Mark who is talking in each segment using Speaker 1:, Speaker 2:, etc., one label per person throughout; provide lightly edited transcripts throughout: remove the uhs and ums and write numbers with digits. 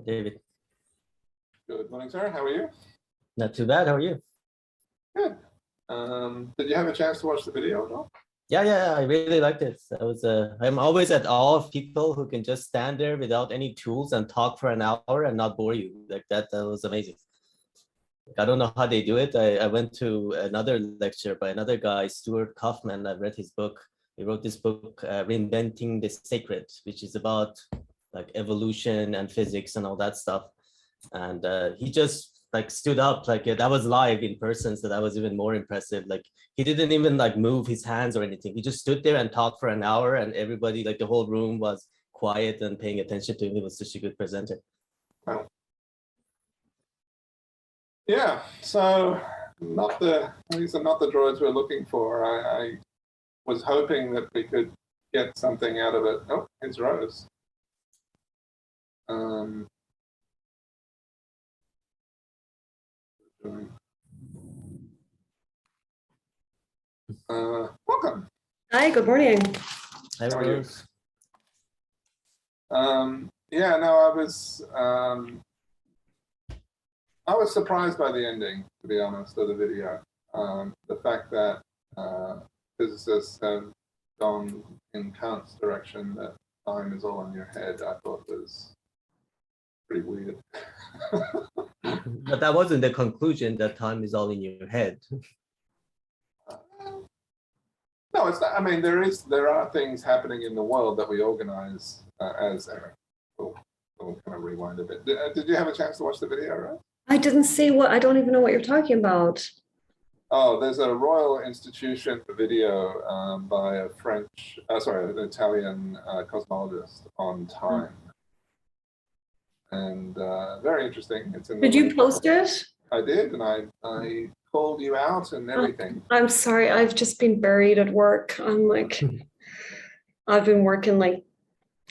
Speaker 1: David.
Speaker 2: Good morning, sir. How are you?
Speaker 1: Not too bad. How are you?
Speaker 2: Good. Did you have a chance to watch the video at all?
Speaker 1: Yeah, I really liked it. I'm always at awe of people who can just stand there without any tools and talk for an hour and not bore you. Like that was amazing. I don't know how they do it. I went to another lecture by another guy, Stuart Kaufman. I read his book. He wrote this book, Reinventing the Sacred, which is about like evolution and physics and all that stuff. And he just like stood up, like that was live in person, so that was even more impressive. Like he didn't even like move his hands or anything. He just stood there and talked for an hour, and everybody, like the whole room, was quiet and paying attention to him. He was such a good presenter.
Speaker 2: Wow. Yeah, so these are not the droids we're looking for. I was hoping that we could get something out of it. Oh, it's Rose. Welcome.
Speaker 3: Hi, good morning.
Speaker 1: Hi,
Speaker 2: How are you?
Speaker 1: Rose.
Speaker 2: Yeah, no, I was surprised by the ending, to be honest, of the video. The fact that physicists have gone in Kant's direction, that time is all in your head, I thought was pretty weird.
Speaker 1: But that wasn't the conclusion, that time is all in your head.
Speaker 2: No, it's not. I mean, there are things happening in the world that we organize as Eric. We'll kind of rewind a bit. Did you have a chance to watch the video, right?
Speaker 3: I didn't see I don't even know what you're talking about.
Speaker 2: Oh, there's a Royal Institution video by a an Italian cosmologist on time. And very interesting. It's in the
Speaker 3: Did you post it?
Speaker 2: I did, and I called you out and everything.
Speaker 3: I'm sorry, I've just been buried at work. I'm like, I've been working like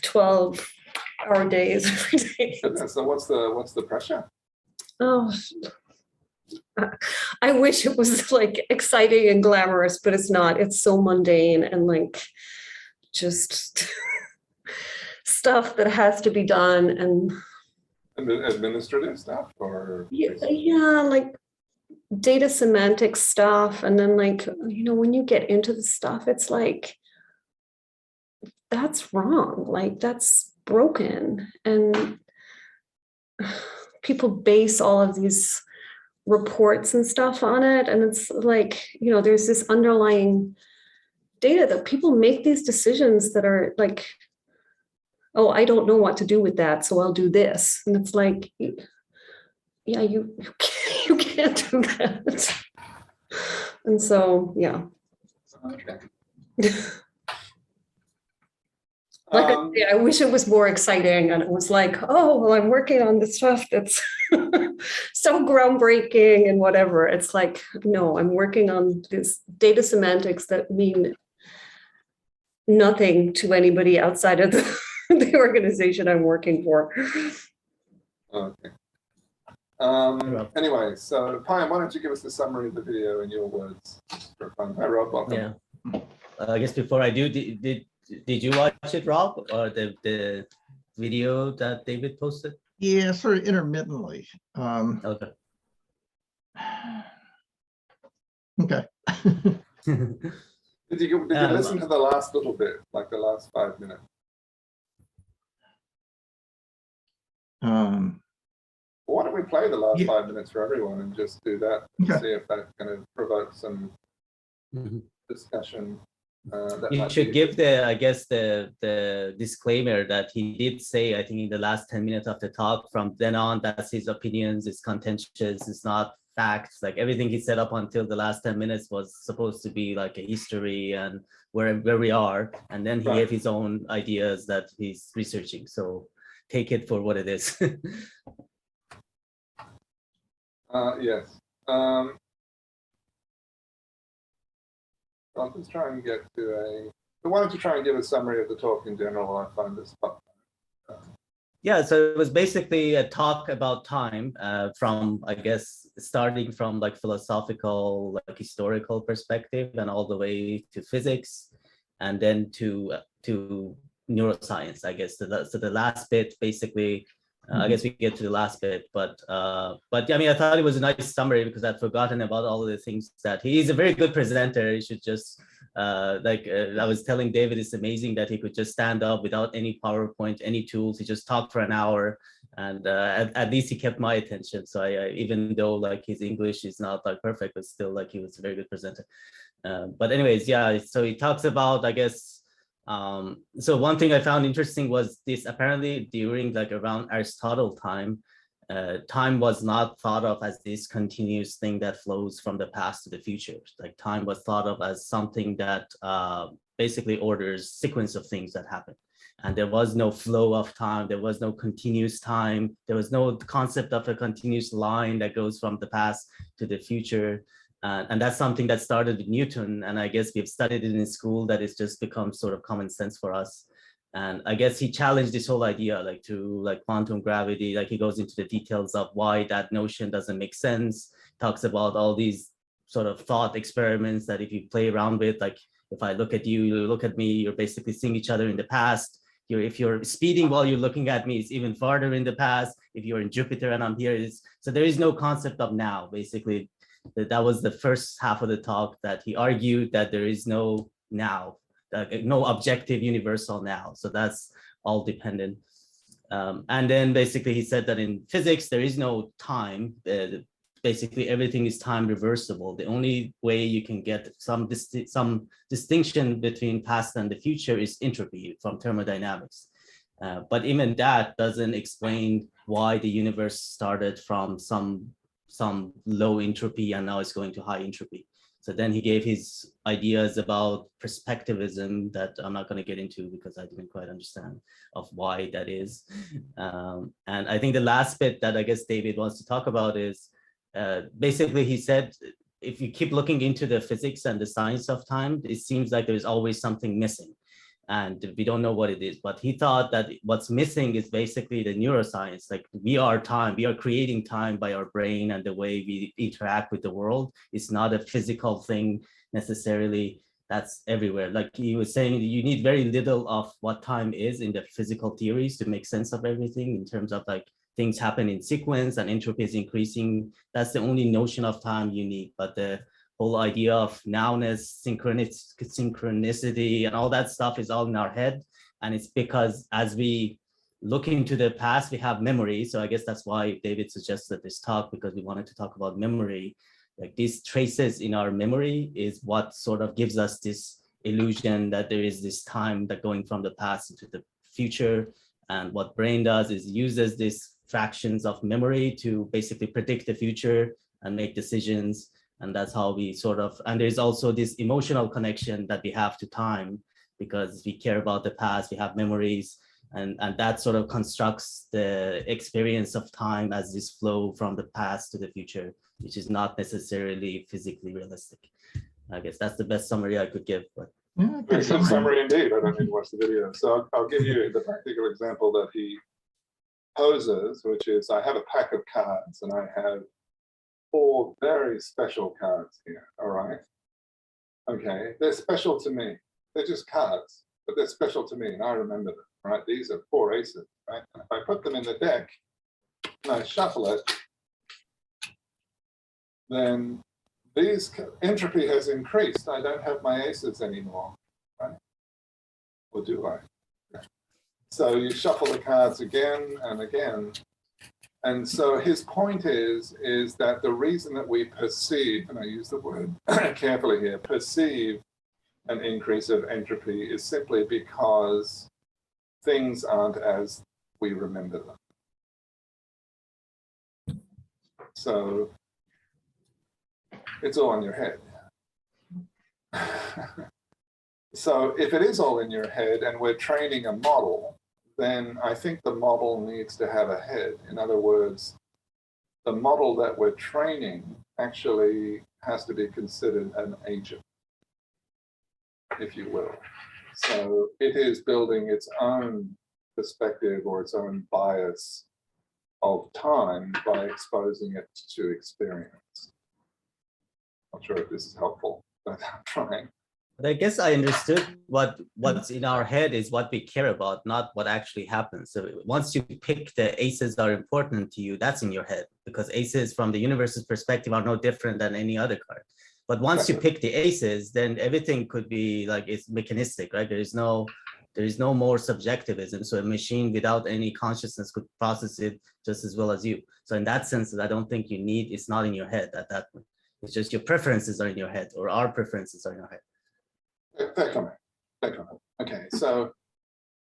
Speaker 3: 12-hour days every day.
Speaker 2: So what's the pressure?
Speaker 3: Oh, I wish it was like exciting and glamorous, but it's not. It's so mundane and like just stuff that has to be done and
Speaker 2: Administrative stuff, or
Speaker 3: yeah, like data semantics stuff. And then like, when you get into the stuff, it's like, that's wrong. Like that's broken. And people base all of these reports and stuff on it. And it's like, there's this underlying data that people make these decisions that are like, oh, I don't know what to do with that, so I'll do this. And it's like, yeah, you can't do that. And so, yeah.
Speaker 2: Okay.
Speaker 3: Like I say, I wish it was more exciting, and it was like, oh, well, I'm working on this stuff that's so groundbreaking and whatever. It's like, no, I'm working on this data semantics that mean nothing to anybody outside of the organization I'm working for.
Speaker 2: Okay. Anyway, so Payam, why don't you give us the summary of the video in your words for fun? Hi, Rob. Welcome.
Speaker 1: Yeah. I guess before I do, did you watch it, Rob, or the video that David posted?
Speaker 4: Yeah, sort of intermittently.
Speaker 1: Okay.
Speaker 4: Okay.
Speaker 2: Did you listen to the last little bit, like the last 5 minutes? Why don't we play the last 5 minutes for everyone and just do that and see if that kind of provokes some discussion.
Speaker 1: You should give the disclaimer that he did say, I think in the last 10 minutes of the talk, from then on, that's his opinions, it's contentious, it's not facts. Like everything he said up until the last 10 minutes was supposed to be like a history and where we are. And then he gave his own ideas that he's researching. So take it for what it is.
Speaker 2: Yes. I'll just try and get to so why don't you try and give a summary of the talk in general while I find this spot.
Speaker 1: Yeah, so it was basically a talk about time from, I guess, starting from like philosophical, like historical perspective and all the way to physics, and then to neuroscience, I guess. So the last bit basically I guess we get to the last bit, but yeah, I mean, I thought it was a nice summary because I'd forgotten about all of the things that he's a very good presenter. He should just I was telling David, it's amazing that he could just stand up without any PowerPoint, any tools. He just talked for an hour, and at least he kept my attention. So I even though like his English is not like perfect, but still like he was a very good presenter. But anyways, yeah. So he talks about, I guess. So one thing I found interesting was this, apparently during like around Aristotle time, time was not thought of as this continuous thing that flows from the past to the future. Like time was thought of as something that basically orders sequence of things that happen. And there was no flow of time. There was no continuous time. There was no concept of a continuous line that goes from the past to the future. And that's something that started with Newton. And I guess we've studied it in school, that it's just become sort of common sense for us. And I guess he challenged this whole idea, like to like quantum gravity, like he goes into the details of why that notion doesn't make sense, talks about all these sort of thought experiments that if you play around with, like if I look at you, you look at me, you're basically seeing each other in the past. If you're speeding while you're looking at me, it's even farther in the past. If you're in Jupiter and I'm here, so there is no concept of now, basically. That was the first half of the talk, that he argued that there is no now, no objective universal now. So that's all dependent. And then basically he said that in physics, there is no time. Basically everything is time reversible. The only way you can get some distinction between past and the future is entropy from thermodynamics. But even that doesn't explain why the universe started from some low entropy and now it's going to high entropy. So then he gave his ideas about perspectivism that I'm not going to get into because I didn't quite understand of why that is. And I think the last bit that I guess David wants to talk about is basically he said, if you keep looking into the physics and the science of time, it seems like there's always something missing. And we don't know what it is, but he thought that what's missing is basically the neuroscience. Like we are time, we are creating time by our brain and the way we interact with the world. It's not a physical thing necessarily that's everywhere. Like he was saying, you need very little of what time is in the physical theories to make sense of everything in terms of like things happen in sequence and entropy is increasing. That's the only notion of time you need, but the whole idea of nowness, synchronicity, and all that stuff is all in our head. And it's because as we look into the past, we have memory. So I guess that's why David suggested this talk, because we wanted to talk about memory. Like these traces in our memory is what sort of gives us this illusion that there is this time that going from the past into the future. And what brain does is uses these fractions of memory to basically predict the future and make decisions. And that's how we sort of, and there's also this emotional connection that we have to time because we care about the past, we have memories, and that sort of constructs the experience of time as this flow from the past to the future, which is not necessarily physically realistic. I guess that's the best summary I could give. But
Speaker 4: Yeah,
Speaker 2: Very good summary indeed. I don't need to watch the video. So I'll give you the practical example that he poses, which is I have a pack of cards and I have 4 very special cards here, all right? Okay, they're special to me. They're just cards, but they're special to me and I remember them, right? These are 4 aces, right? And if I put them in the deck and I shuffle it, then these entropy has increased. I don't have my aces anymore, right? Or do I? So you shuffle the cards again and again. And so his point is that the reason that we perceive, and I use the word carefully here, perceive an increase of entropy is simply because things aren't as we remember them. So it's all in your head. So if it is all in your head and we're training a model, then I think the model needs to have a head. In other words, the model that we're training actually has to be considered an agent, if you will. So it is building its own perspective or its own bias of time by exposing it to experience. Not sure if this is helpful, but I'm trying.
Speaker 1: But I guess I understood what's in our head is what we care about, not what actually happens. So once you pick the aces are important to you, that's in your head, because aces from the universe's perspective are no different than any other card. But once you pick the aces, then everything could be like, it's mechanistic, right? There is no more subjectivism. So a machine without any consciousness could process it just as well as you. So in that sense, I don't think you need, it's not in your head at that point. It's just your preferences are in your head, or our preferences are in your head.
Speaker 2: Fair comment. Okay, so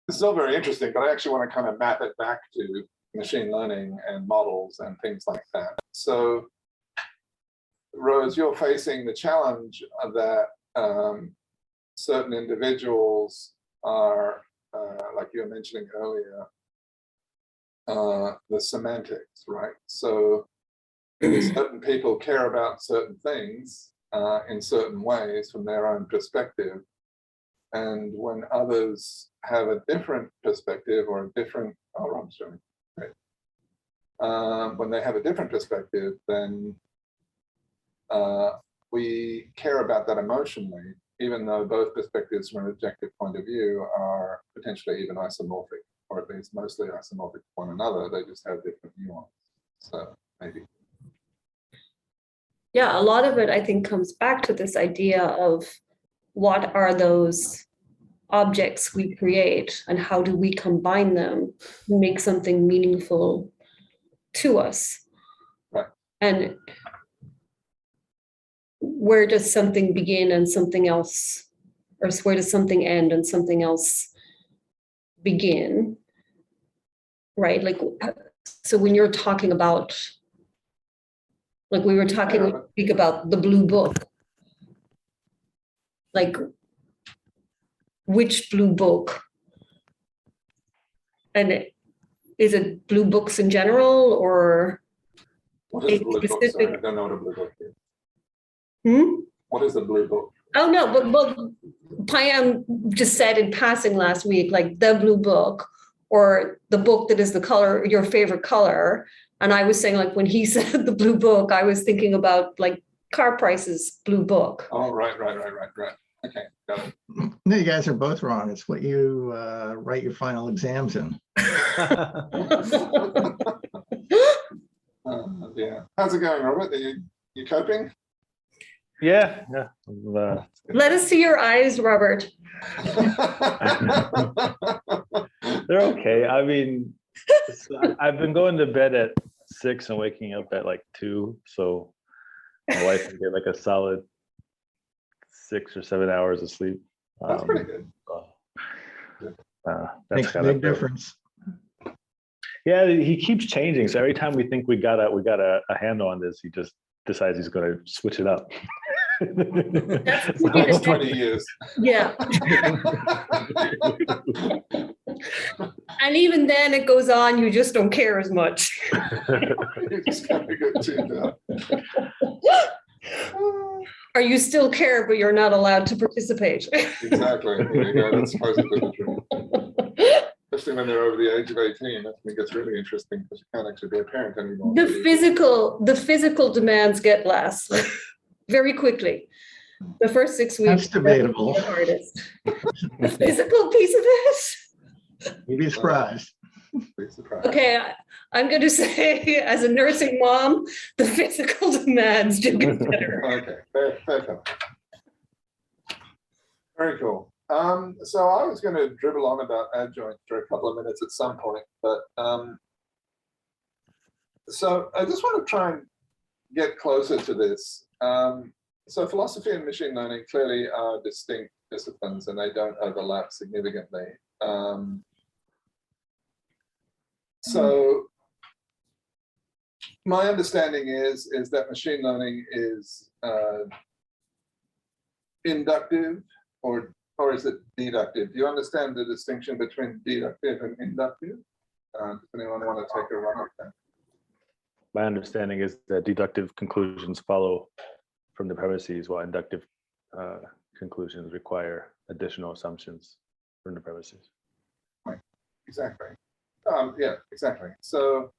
Speaker 2: this is all very interesting, but I actually want to kind of map it back to machine learning and models and things like that. So, Rose, you're facing the challenge of that certain individuals are, like you were mentioning earlier, the semantics, right? So certain people care about certain things in certain ways from their own perspective. And when others have a different perspective or a different, I'm sorry, right? When they have a different perspective, then we care about that emotionally, even though both perspectives from an objective point of view are potentially even isomorphic, or at least mostly isomorphic to one another. They just have different nuance. So maybe.
Speaker 3: Yeah, a lot of it, I think, comes back to this idea of what are those objects we create and how do we combine them to make something meaningful to us.
Speaker 2: Right.
Speaker 3: And where does something begin and something else, or where does something end and something else begin? Right? Like, so when you're talking about, like we were talking, we speak about the blue book. Like, which blue book? And is it blue books in general, or
Speaker 2: what is the blue book? Sorry, I don't know what a blue book is. What is the blue book?
Speaker 3: Oh no, but Payam just said in passing last week, like the blue book, or the book that is the color, your favorite color. And I was saying, like, when he said the blue book, I was thinking about like car prices, blue book.
Speaker 2: Oh, right. Okay, got it.
Speaker 4: No, you guys are both wrong. It's what you write your final exams in.
Speaker 2: Yeah. How's it going, Robert? Are you coping?
Speaker 5: Yeah.
Speaker 3: Let us see your eyes, Robert.
Speaker 5: They're okay. I mean, I've been going to bed at 6 and waking up at like 2. So my wife can get like a solid 6 or 7 hours of sleep.
Speaker 2: That's pretty good.
Speaker 5: That's
Speaker 4: Makes a big difference.
Speaker 5: Yeah, he keeps changing. So every time we think we got a handle on this, he just decides he's going to switch it up.
Speaker 3: That's
Speaker 2: For the next 20 years.
Speaker 3: Yeah. And even then it goes on, you just don't care as much.
Speaker 2: You just kind of get tuned out.
Speaker 3: Or you still care, but you're not allowed to participate.
Speaker 2: Exactly. There you go. That's supposedly the truth. Especially when they're over the age of 18, that's when it gets really interesting because you can't actually be a parent anymore.
Speaker 3: The physical demands get less very quickly. The first 6 weeks.
Speaker 4: That's debatable.
Speaker 3: The hardest. The physical piece of it.
Speaker 4: You'd be surprised.
Speaker 2: Be surprised.
Speaker 3: Okay, I'm going to say, as a nursing mom, the physical demands do get better.
Speaker 2: Okay, fair. Very cool. So I was going to dribble on about adjoints for a couple of minutes at some point, but so I just want to try and get closer to this. So philosophy and machine learning clearly are distinct disciplines and they don't overlap significantly. So my understanding is that machine learning is inductive or is it deductive? Do you understand the distinction between deductive and inductive? Does anyone want to take a run at that?
Speaker 5: My understanding is that deductive conclusions follow from the premises, while inductive conclusions require additional assumptions from the premises.
Speaker 2: Right. Exactly. Yeah, exactly. So,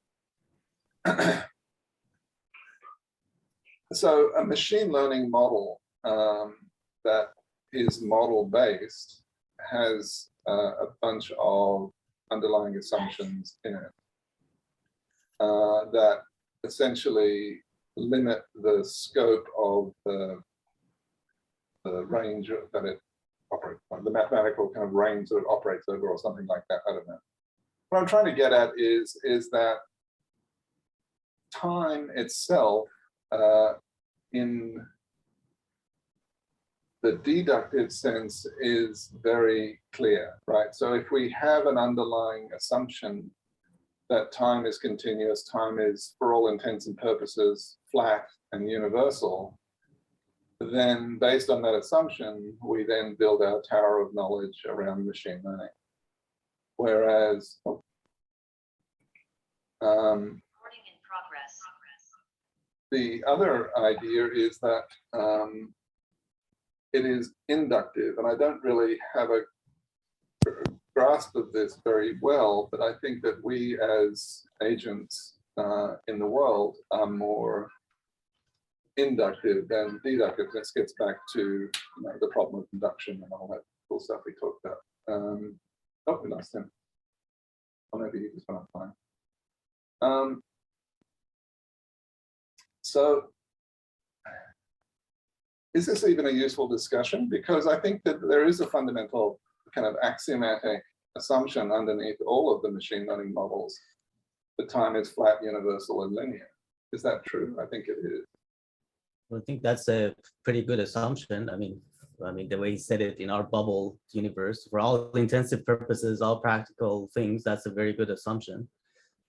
Speaker 2: so a machine learning model that is model based has a bunch of underlying assumptions in it that essentially limit the scope of the range that it operates on, the mathematical kind of range that it operates over, or something like that. I don't know. What I'm trying to get at is that time itself, in the deductive sense, is very clear, right? So if we have an underlying assumption that time is continuous, time is, for all intents and purposes, flat and universal, then based on that assumption, we then build our tower of knowledge around machine learning. Whereas, the other idea is that it is inductive, and I don't really have a grasp of this very well, but I think that we as agents in the world are more inductive than deductive. This gets back to the problem of induction and all that cool stuff we talked about. Oh, we lost him. Oh, maybe he was on fine. So is this even a useful discussion? Because I think that there is a fundamental kind of axiomatic assumption underneath all of the machine learning models that time is flat, universal, and linear. Is that true? I think it is.
Speaker 1: I think that's a pretty good assumption. I mean, the way he said it, in our bubble universe, for all intensive purposes, all practical things, that's a very good assumption.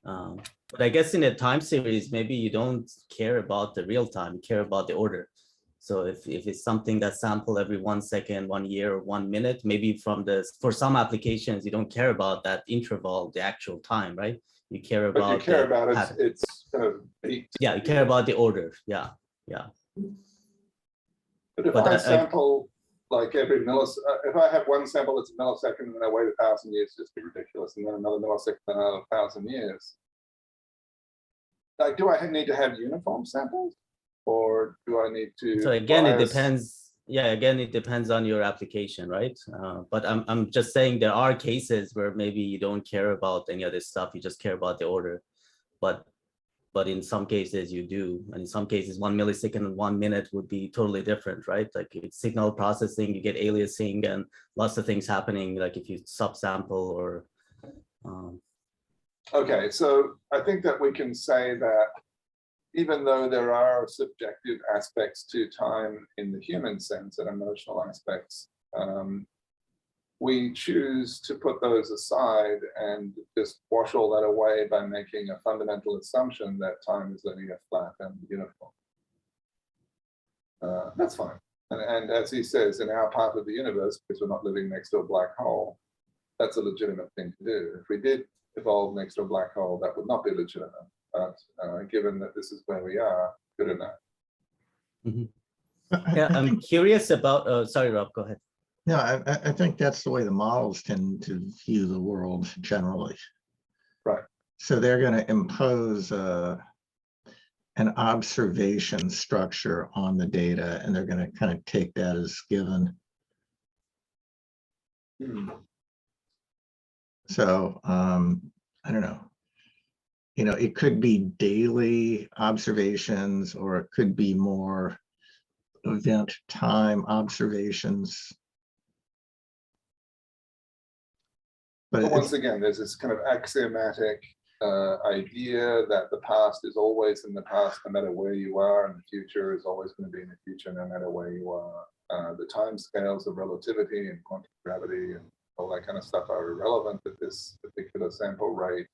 Speaker 1: But I guess in a time series, maybe you don't care about the real time, you care about the order. So if it's something that sample every 1 second, 1 year, or 1 minute, maybe for some applications, you don't care about that interval, the actual time, right? You care about.
Speaker 2: But you care about its kind of beat.
Speaker 1: Yeah, you care about the order. Yeah, yeah.
Speaker 2: But if I sample like every millisecond, if I have one sample that's a millisecond and then I wait 1,000 years, just be ridiculous, and then another millisecond, another 1,000 years. Like, do I need to have uniform samples, or do I need to?
Speaker 1: So again, it depends. Yeah, again, it depends on your application, right? But I'm just saying there are cases where maybe you don't care about any of this stuff, you just care about the order. But in some cases you do, and in some cases 1 millisecond and 1 minute would be totally different, right? Like it's signal processing, you get aliasing and lots of things happening, like if you subsample or.
Speaker 2: Okay, so I think that we can say that even though there are subjective aspects to time in the human sense and emotional aspects, we choose to put those aside and just wash all that away by making a fundamental assumption that time is linear, flat, and uniform. That's fine. And as he says, in our part of the universe, because we're not living next to a black hole, that's a legitimate thing to do. If we did evolve next to a black hole, that would not be legitimate. But given that this is where we are, good enough.
Speaker 1: Mm-hmm. Yeah, I'm curious about, sorry, Rob, go ahead.
Speaker 4: No, I think that's the way the models tend to view the world generally.
Speaker 2: Right.
Speaker 4: So they're going to impose an observation structure on the data, and they're going to kind of take that as given. So I don't know. It could be daily observations, or it could be more event time observations.
Speaker 2: But once again, there's this kind of axiomatic idea that the past is always in the past, no matter where you are, and the future is always going to be in the future, no matter where you are. The time scales of relativity and quantum gravity and all that kind of stuff are irrelevant at this particular sample rate.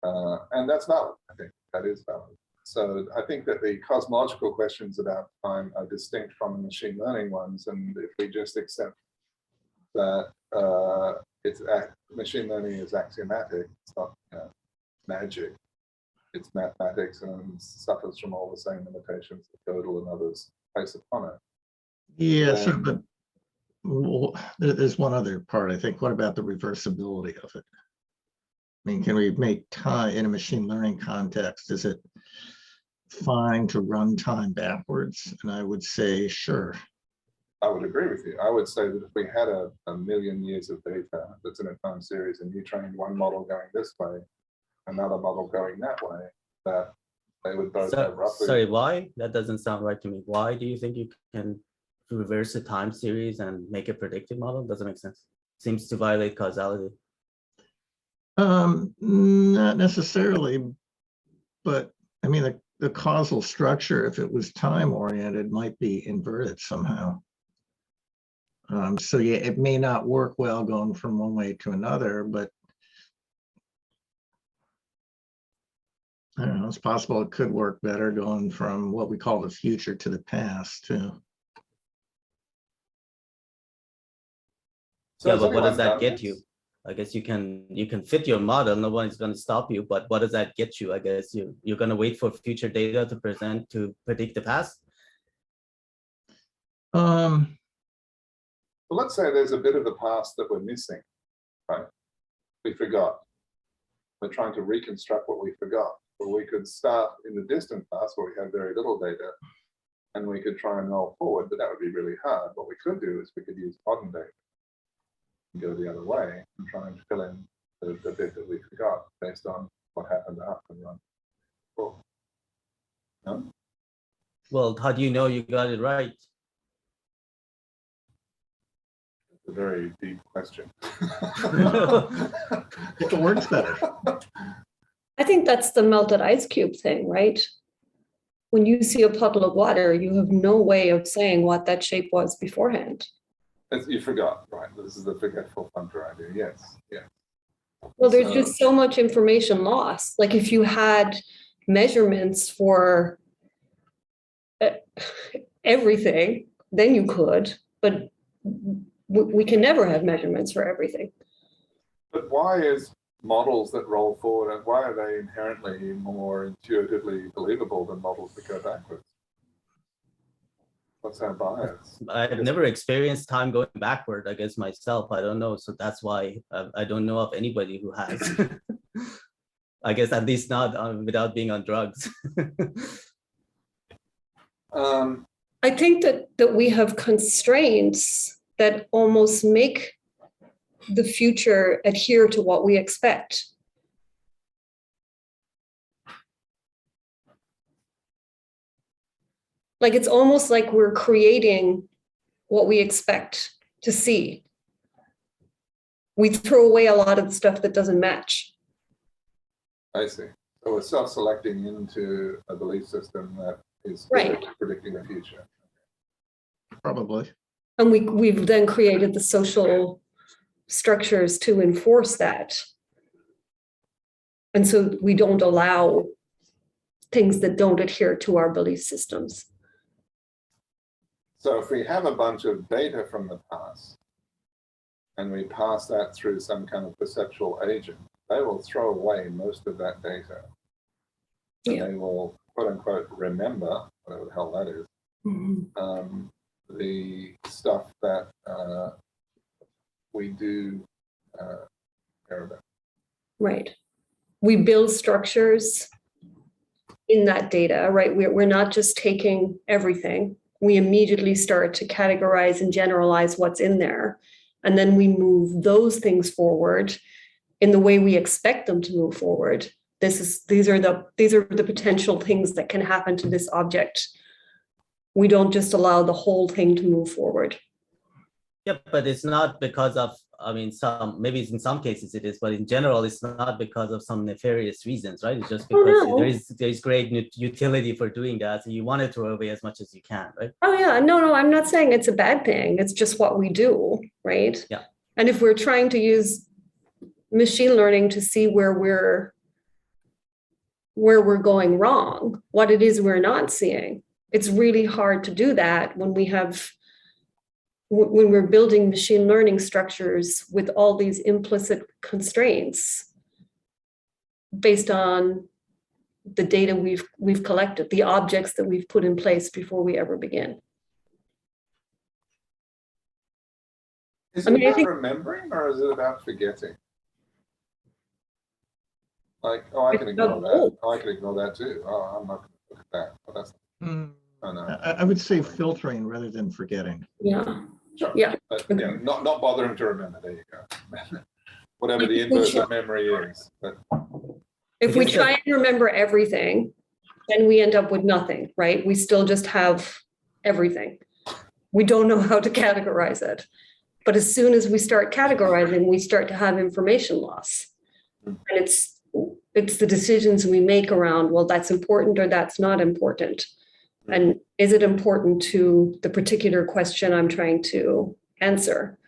Speaker 2: And that's valid. I think that is valid. So I think that the cosmological questions about time are distinct from the machine learning ones. And if we just accept that machine learning is axiomatic, it's not magic, it's mathematics and suffers from all the same limitations that Gödel and others place upon it.
Speaker 4: Yes, but there's one other part, I think. What about the reversibility of it? I mean, can we make time in a machine learning context? Is it fine to run time backwards? And I would say, sure.
Speaker 2: I would agree with you. I would say that if we had a million years of data that's in a time series and you trained one model going this way, another model going that way, that they would both have roughly.
Speaker 1: Sorry, why? That doesn't sound right to me. Why do you think you can reverse a time series and make a predictive model? Doesn't make sense. Seems to violate causality.
Speaker 4: Not necessarily, but I mean, the causal structure, if it was time oriented, might be inverted somehow. So yeah, it may not work well going from one way to another, but I don't know, it's possible it could work better going from what we call the future to the past too.
Speaker 2: So
Speaker 1: Yeah,
Speaker 2: has
Speaker 1: but what does
Speaker 2: anyone
Speaker 1: that
Speaker 2: done
Speaker 1: get
Speaker 2: this?
Speaker 1: you? I guess you can fit your model. No one's going to stop you. But what does that get you? I guess you're going to wait for future data to present to predict the past.
Speaker 2: Well, let's say there's a bit of the past that we're missing, right? We forgot. We're trying to reconstruct what we forgot. Well, we could start in the distant past where we have very little data, and we could try and roll forward, but that would be really hard. What we could do is we could use modern data and go the other way and try and fill in the bit that we forgot based on what happened after the run. Cool. No?
Speaker 1: Well, how do you know you got it right?
Speaker 2: It's a very deep question.
Speaker 4: If it works better.
Speaker 3: I think that's the melted ice cube thing, right? When you see a puddle of water, you have no way of saying what that shape was beforehand.
Speaker 2: You forgot, right? This is the forgetful punter idea. Yes, yeah.
Speaker 3: Well, there's just so much information lost. Like if you had measurements for everything, then you could, but we can never have measurements for everything.
Speaker 2: But why is models that roll forward, and why are they inherently more intuitively believable than models that go backwards? What's our bias?
Speaker 1: I've never experienced time going backward, I guess, myself. I don't know. So that's why I don't know of anybody who has. I guess at least not without being on drugs.
Speaker 3: I think that we have constraints that almost make the future adhere to what we expect. Like it's almost like we're creating what we expect to see. We throw away a lot of the stuff that doesn't match.
Speaker 2: I see. So we're self-selecting into a belief system that is
Speaker 3: Right.
Speaker 2: predicting the future.
Speaker 4: Probably.
Speaker 3: And we've then created the social structures to enforce that. And so we don't allow things that don't adhere to our belief systems.
Speaker 2: So if we have a bunch of data from the past and we pass that through some kind of perceptual agent, they will throw away most of that data. And they will, quote unquote, remember, whatever the hell that is, the stuff that we do care about.
Speaker 3: Right. We build structures in that data, right? We're not just taking everything. We immediately start to categorize and generalize what's in there. And then we move those things forward in the way we expect them to move forward. These are the potential things that can happen to this object. We don't just allow the whole thing to move forward.
Speaker 1: Yeah, but it's not because of, I mean, maybe in some cases it is, but in general, it's not because of some nefarious reasons, right? It's just because there's great utility for doing that. So you want to throw away as much as you can, right?
Speaker 3: Oh yeah, no, I'm not saying it's a bad thing. It's just what we do, right?
Speaker 1: Yeah.
Speaker 3: And if we're trying to use machine learning to see where we're going wrong, what it is we're not seeing, it's really hard to do that when we're building machine learning structures with all these implicit constraints based on the data we've collected, the objects that we've put in place before we ever begin.
Speaker 2: Is it about remembering or is it about forgetting? Like, oh, I can ignore that. Oh, I can ignore that too. Oh, I'm not going to look at that. Oh, that's
Speaker 4: I would say filtering rather than forgetting.
Speaker 3: Yeah.
Speaker 2: Sure.
Speaker 3: Yeah.
Speaker 2: But, yeah, not bothering to remember. There you go. Whatever the inverse of memory is. But
Speaker 3: If we
Speaker 1: guess
Speaker 3: try and remember everything, then we end up with nothing, right? We still just have everything. We don't know how to categorize it. But as soon as we start categorizing, we start to have information loss. And it's the decisions we make around, well, that's important or that's not important. And is it important to the particular question I'm trying to answer?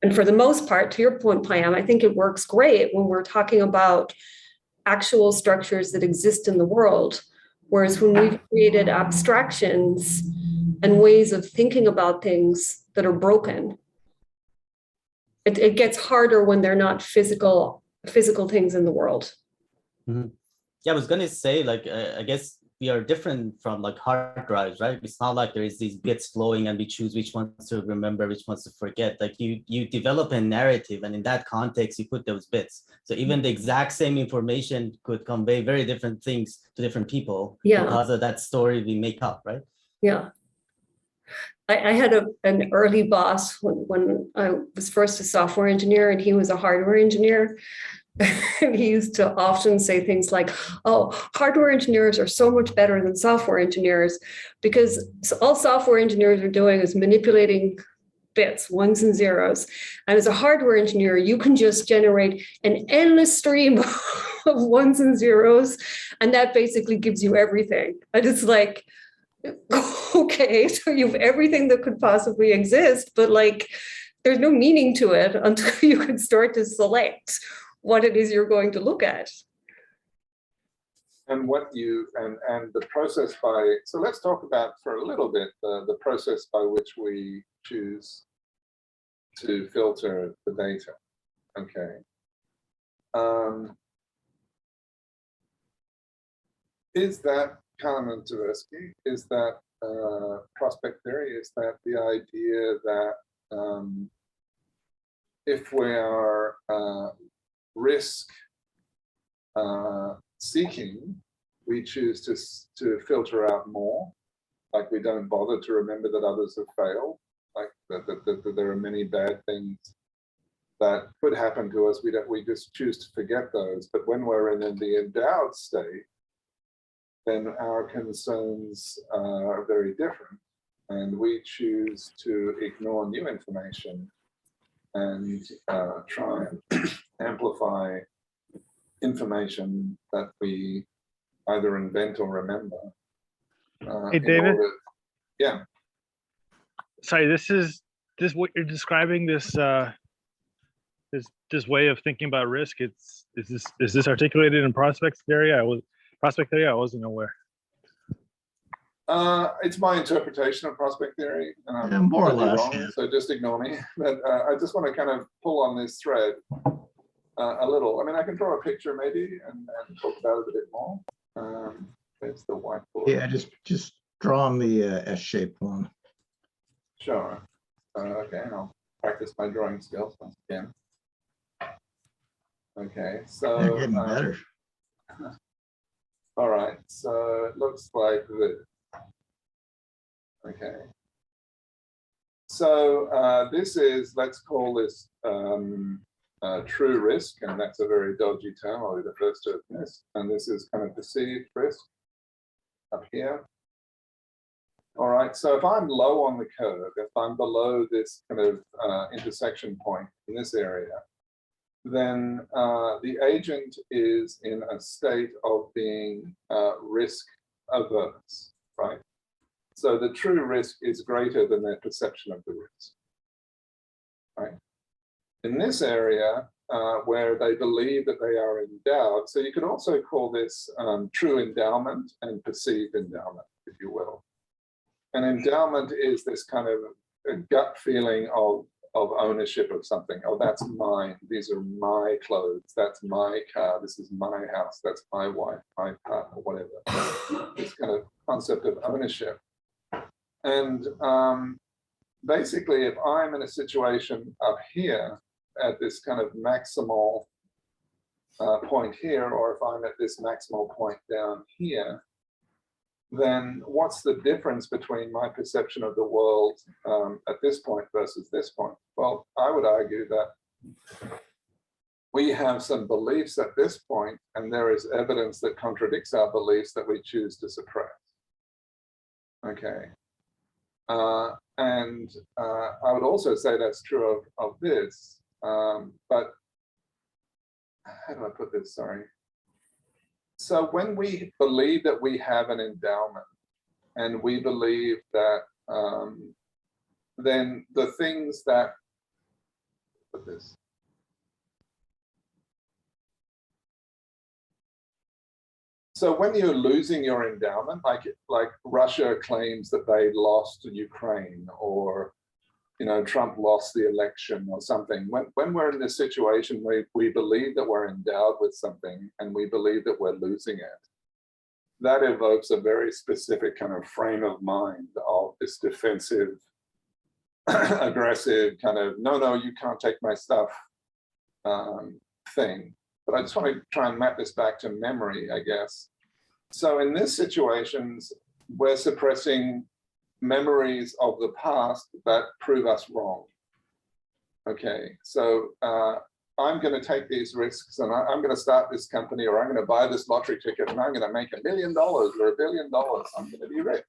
Speaker 3: And for the most part, to your point, Payam, I think it works great when we're talking about actual structures that exist in the world. Whereas when we've created abstractions and ways of thinking about things that are broken, it gets harder when they're not physical things in the world.
Speaker 1: Yeah, I was gonna say, like, I guess we are different from like hard drives, right? It's not like there is these bits flowing and we choose which ones to remember, which ones to forget. Like you develop a narrative, and in that context, you put those bits. So even the exact same information could convey very different things to different people because of that story we make up, right?
Speaker 3: Yeah. I had an early boss when I was first a software engineer, and he was a hardware engineer. And he used to often say things like, oh, hardware engineers are so much better than software engineers because all software engineers are doing is manipulating bits, ones and zeros. And as a hardware engineer, you can just generate an endless stream of ones and zeros. And that basically gives you everything. And it's like, okay, so you have everything that could possibly exist, but like, there's no meaning to it until you can start to select what it is you're going to look at.
Speaker 2: and what you and the process by, so let's talk about for a little bit the process by which we choose to filter the data. Okay. Is that Kahneman Tversky? Is that prospect theory? Is that the idea that if we are risk seeking, we choose to filter out more, like we don't bother to remember that others have failed, like that there are many bad things that could happen to us. We just choose to forget those. But when we're in the endowed state, then our concerns are very different, and we choose to ignore new information and try and amplify information that we either invent or remember.
Speaker 5: Hey, David.
Speaker 2: Yeah.
Speaker 5: Sorry, this what you're describing, this way of thinking about risk. Is this articulated in prospect theory? I wasn't aware.
Speaker 2: It's my interpretation of prospect theory.
Speaker 4: More or less.
Speaker 2: Wrong, so just ignore me. But I just want to kind of pull on this thread a little. I mean, I can draw a picture maybe and talk about it a bit more. There's the whiteboard.
Speaker 4: Yeah, just draw on the S-shaped one.
Speaker 2: Sure. Okay, I'll practice my drawing skills once again. Okay, so
Speaker 4: They're getting better.
Speaker 2: All right, so it looks like this. Okay. So this is, let's call this true risk, and that's a very dodgy term. I'll be the first to admit. And this is kind of perceived risk up here. All right, so if I'm low on the curve, if I'm below this kind of intersection point in this area, then the agent is in a state of being risk averse, right? So the true risk is greater than their perception of the risk, right? In this area where they believe that they are endowed, so you could also call this true endowment and perceived endowment, if you will. An endowment is this kind of a gut feeling of ownership of something. Oh, that's mine. These are my clothes. That's my car. This is my house. That's my wife, my partner, whatever. This kind of concept of ownership. And basically, if I'm in a situation up here at this kind of maximal point here, or if I'm at this maximal point down here, then what's the difference between my perception of the world at this point versus this point? Well, I would argue that we have some beliefs at this point, and there is evidence that contradicts our beliefs that we choose to suppress. Okay. And I would also say that's true of this, but how do I put this? Sorry. So when we believe that we have an endowment, and we believe that then the things that, put this. So when you're losing your endowment, like Russia claims that they lost Ukraine, or Trump lost the election or something. When we're in this situation where we believe that we're endowed with something and we believe that we're losing it, that evokes a very specific kind of frame of mind of this defensive, aggressive kind of, no, you can't take my stuff thing. But I just want to try and map this back to memory, I guess. So in these situations, we're suppressing memories of the past that prove us wrong. Okay, so I'm going to take these risks, and I'm going to start this company, or I'm going to buy this lottery ticket, and I'm going to make $1 million or $1 billion. I'm going to be rich.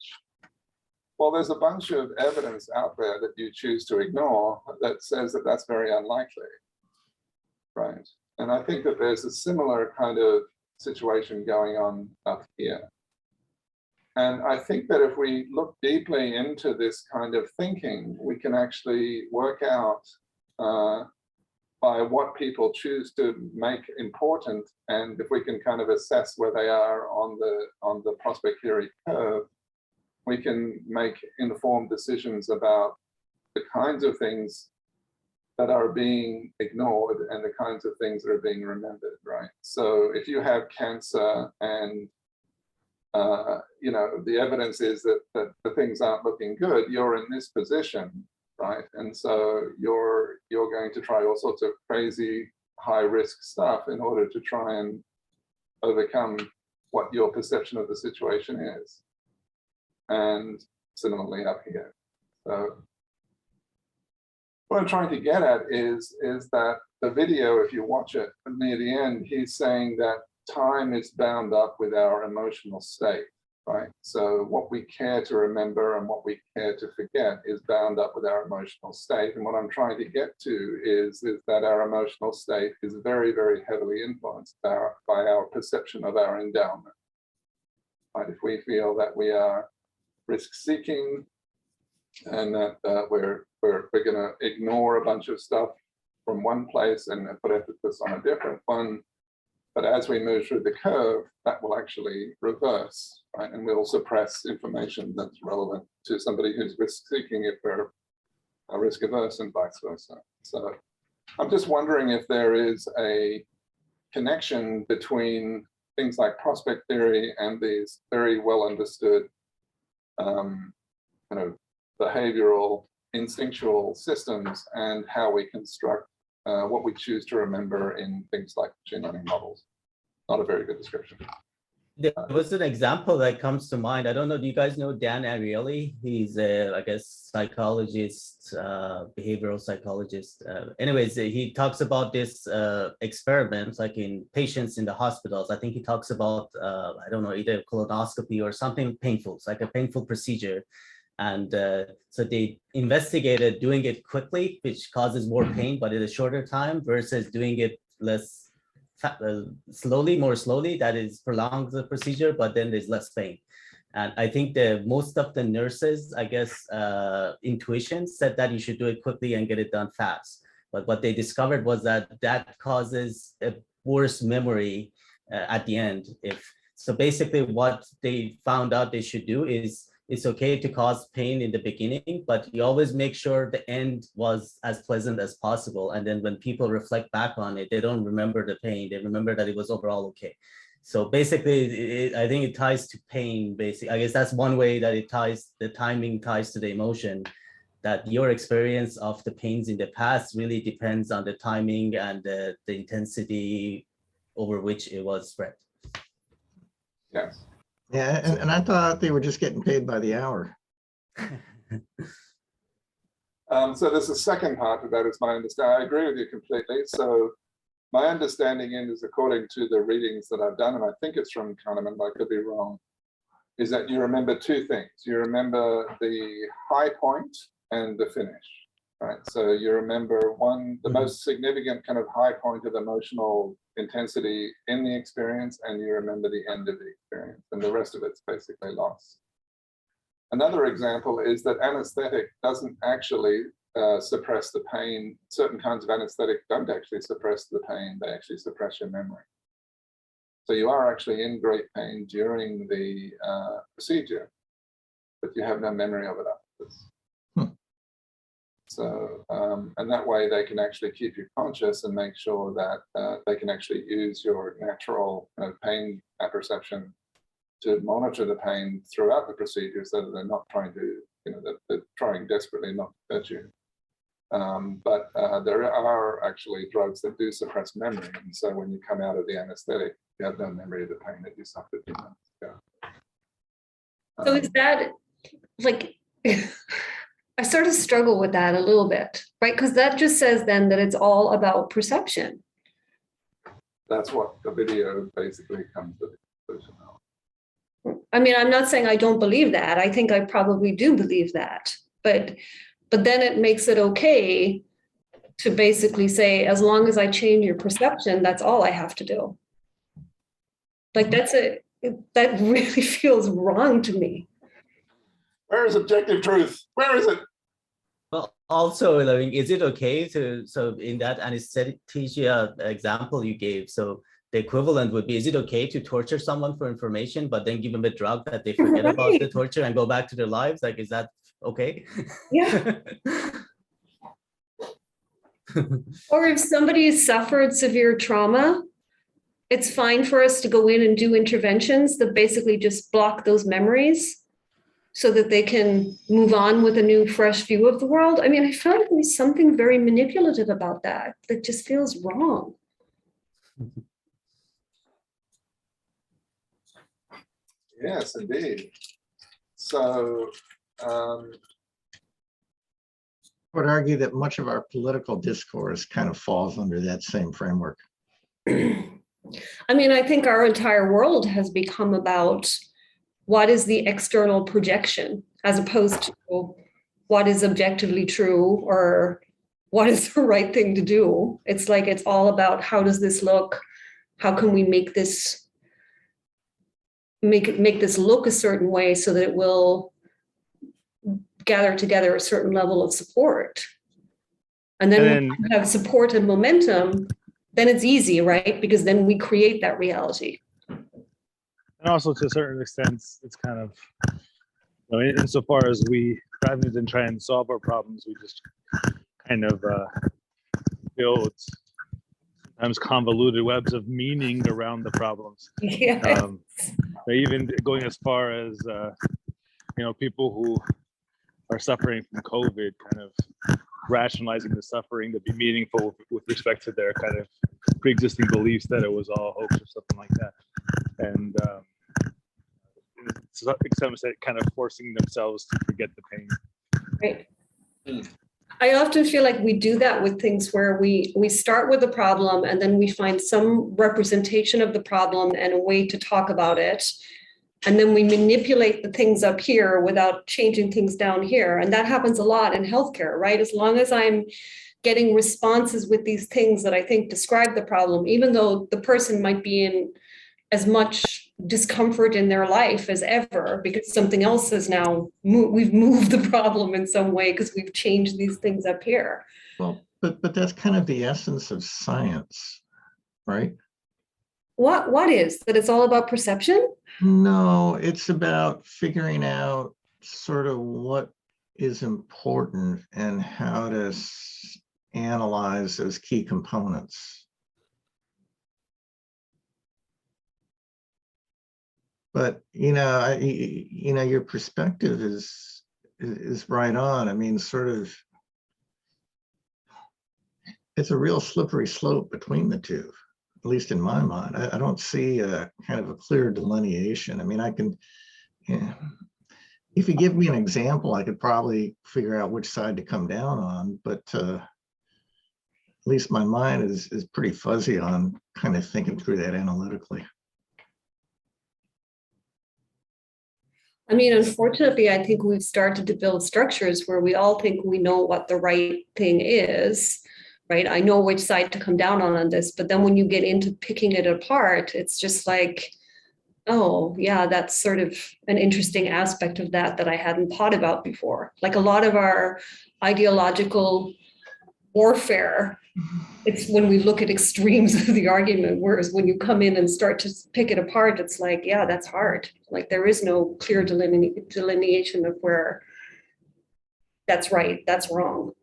Speaker 2: Well, there's a bunch of evidence out there that you choose to ignore that says that that's very unlikely, right? And I think that there's a similar kind of situation going on up here. And I think that if we look deeply into this kind of thinking, we can actually work out by what people choose to make important, and if we can kind of assess where they are on the prospect theory curve, we can make informed decisions about the kinds of things that are being ignored and the kinds of things that are being remembered, right? So if you have cancer and the evidence is that the things aren't looking good, you're in this position, right? And so you're going to try all sorts of crazy high risk stuff in order to try and overcome what your perception of the situation is. And similarly up here. So what I'm trying to get at is that the video, if you watch it near the end, he's saying that time is bound up with our emotional state, right? So what we care to remember and what we care to forget is bound up with our emotional state. And what I'm trying to get to is that our emotional state is very, very heavily influenced by our perception of our endowment, right? If we feel that we are risk-seeking and that we're going to ignore a bunch of stuff from one place and put emphasis on a different one. But as we move through the curve, that will actually reverse, right? And we'll suppress information that's relevant to somebody who's risk-seeking if they're risk-averse, and vice versa. So I'm just wondering if there is a connection between things like prospect theory and these very well understood kind of behavioral, instinctual systems, and how we construct what we choose to remember in things like machine learning models. Not a very good description.
Speaker 1: There was an example that comes to mind. I don't know, do you guys know Dan Ariely? He's a, I guess, psychologist, behavioral psychologist. Anyways, he talks about this experiments like in patients in the hospitals. I think he talks about, I don't know, either colonoscopy or something painful. It's like a painful procedure. And so they investigated doing it quickly, which causes more pain, but in a shorter time, versus doing it more slowly, that is prolongs the procedure, but then there's less pain. And I think that most of the nurses, I guess, intuition said that you should do it quickly and get it done fast. But what they discovered was that causes a worse memory at the end. So basically what they found out they should do is, it's okay to cause pain in the beginning, but you always make sure the end was as pleasant as possible. And then when people reflect back on it, they don't remember the pain. They remember that it was overall okay. So basically, I think it ties to pain. Basically, I guess that's one way that it ties, the timing ties to the emotion, that your experience of the pains in the past really depends on the timing and the intensity over which it was spread.
Speaker 2: Yes.
Speaker 4: Yeah, and I thought they were just getting paid by the hour.
Speaker 2: So there's a second part to that, is my understanding. I agree with you completely. So my understanding is, according to the readings that I've done, and I think it's from Kahneman, but I could be wrong, is that you remember two things. You remember the high point and the finish, right? So you remember the most significant kind of high point of emotional intensity in the experience, and you remember the end of the experience, and the rest of it's basically lost. Another example is that anesthetic doesn't actually suppress the pain. Certain kinds of anesthetic don't actually suppress the pain, they actually suppress your memory. So you are actually in great pain during the procedure, but you have no memory of it afterwards. So, and that way they can actually keep you conscious and make sure that they can actually use your natural pain apperception to monitor the pain throughout the procedure, so that they're not trying to, they're trying desperately not to hurt you. But there are actually drugs that do suppress memory. And so when you come out of the anesthetic, you have no memory of the pain that you suffered 2 months ago.
Speaker 3: So is that like, I sort of struggle with that a little bit, right? Because that just says then that it's all about perception.
Speaker 2: That's what the video basically comes to the conclusion of.
Speaker 3: I mean, I'm not saying I don't believe that. I think I probably do believe that. But then it makes it okay to basically say, as long as I change your perception, that's all I have to do. Like that really feels wrong to me.
Speaker 2: Where is objective truth? Where is it?
Speaker 1: Well, also, I mean, is it okay to, so in that anesthesia example you gave, so the equivalent would be, is it okay to torture someone for information, but then give them a drug that they forget about the torture and go back to their lives? Like, is that okay?
Speaker 3: Yeah. Or if somebody suffered severe trauma, it's fine for us to go in and do interventions that basically just block those memories so that they can move on with a new, fresh view of the world. I mean, I feel like there's something very manipulative about that just feels wrong.
Speaker 2: Yes, indeed. So,
Speaker 4: I would argue that much of our political discourse kind of falls under that same framework.
Speaker 3: I mean, I think our entire world has become about what is the external projection as opposed to what is objectively true or what is the right thing to do. It's like, it's all about how does this look? How can we make this look a certain way so that it will gather together a certain level of support? And then when we have support and momentum, then it's easy, right? Because then we create that reality.
Speaker 5: And also, to a certain extent, it's kind of, insofar as we, rather than try and solve our problems, we just kind of build sometimes convoluted webs of meaning around the problems.
Speaker 3: Yeah.
Speaker 5: Even going as far as, people who are suffering from COVID, kind of rationalizing the suffering to be meaningful with respect to their kind of pre-existing beliefs that it was all hoax or something like that. And to some extent, kind of forcing themselves to forget the pain.
Speaker 3: Right. I often feel like we do that with things where we start with a problem and then we find some representation of the problem and a way to talk about it. And then we manipulate the things up here without changing things down here. And that happens a lot in healthcare, right? As long as I'm getting responses with these things that I think describe the problem, even though the person might be in as much discomfort in their life as ever, because something else is now, we've moved the problem in some way because we've changed these things up here.
Speaker 4: Well, but that's kind of the essence of science, right?
Speaker 3: What is that? It's all about perception?
Speaker 4: No, it's about figuring out sort of what is important and how to analyze those key components. But your perspective is right on. I mean, sort of, it's a real slippery slope between the two. least in my mind, I don't see a kind of a clear delineation. I mean, I can, yeah, if you give me an example, I could probably figure out which side to come down on, but at least my mind is pretty fuzzy on kind of thinking through that analytically.
Speaker 3: I mean, unfortunately, I think we've started to build structures where we all think we know what the right thing is, right? I know which side to come down on this, but then when you get into picking it apart, it's just like, oh, yeah, that's sort of an interesting aspect of that I hadn't thought about before. Like a lot of our ideological warfare, it's when we look at extremes of the argument, whereas when you come in and start to pick it apart, it's like, yeah, that's hard. Like there is no clear delineation of where that's right, that's wrong.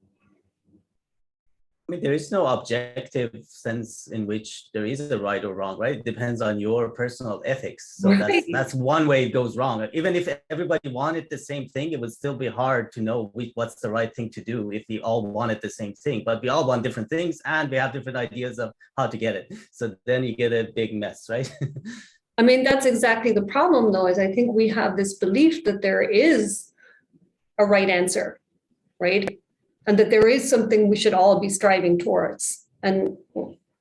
Speaker 1: I mean, there is no objective sense in which there is a right or wrong, right? It depends on your personal ethics. So
Speaker 3: Right.
Speaker 1: that's one way it goes wrong. Even if everybody wanted the same thing, it would still be hard to know what's the right thing to do if we all wanted the same thing. But we all want different things and we have different ideas of how to get it. So then you get a big mess, right?
Speaker 3: I mean, that's exactly the problem, though, is I think we have this belief that there is a right answer, right? And that there is something we should all be striving towards and